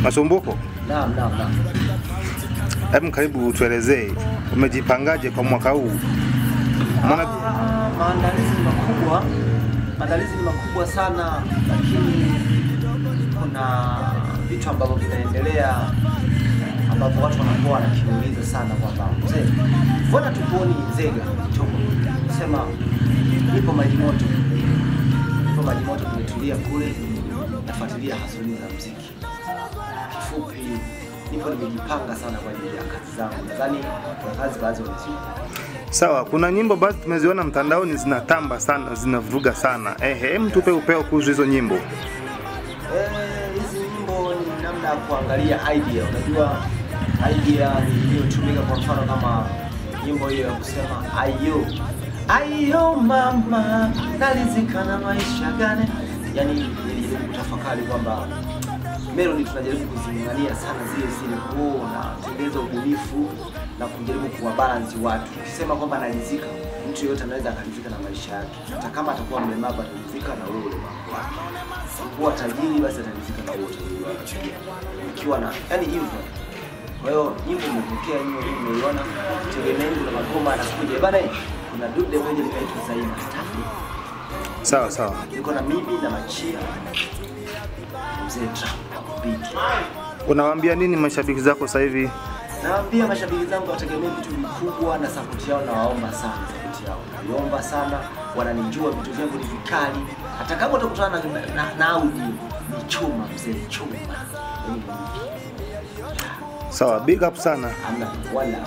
Masumbuko? Naam. Hebu karibu tuelezee umejipangaje kwa mwaka huu? Maandalizi ni makubwa sana, lakini kuna vitu ambavyo vinaendelea ambapo watu wanakuwa wanakiuliza sana kwamba mzee, mbona tukuoni Nzega Togo? Sema nipo maji moto nimetulia kule nafuatilia hasuni za muziki. Kifupi nipo nimejipanga sana kwa ajili ya kazi zangu. Nadhani kwa kazi baadhi wanazijua. Sawa, kuna nyimbo baadhi tumeziona mtandaoni zinatamba sana, zinavuruga sana. Mtupe upeo kuhusu hizo nyimbo. Hizi nyimbo ni namna ya kuangalia idea. Unajua idea iliyotumika, kwa mfano kama nyimbo hiyo ya kusema ayo mama nalizika na maisha gani. Yaani nilijaribu kutafakari kwamba melody tunajaribu kuzingania sana zile na tengeza ubunifu na kujaribu kuwa balance watu. Ukisema kwamba analizika, mtu yote anaweza akalizika na maisha yake. Hata kama atakuwa mlemavu atalizika na wewe ulemavu wake. Kuwa tajiri basi atalizika na wewe utajiri wake. Ukiwa na yani hivyo. Kwa hiyo nyimbo umepokea, nyimbo umeiona, tegemeni kuna magoma anakuja. Bana kuna dude moja likaitwa Zaina. Sawa. Niko na mimi na Machia. Mzee Trump. Unawaambia nini mashabiki zako sasa hivi? Naambia mashabiki zangu wategemee vitu vikubwa na support yao, na waomba sana support yao. Naomba sana, wananijua vitu vyangu ni vikali. Hata kama utakutana na audio ni chuma mzee, chuma. Sawa, big up sana. Amna wala.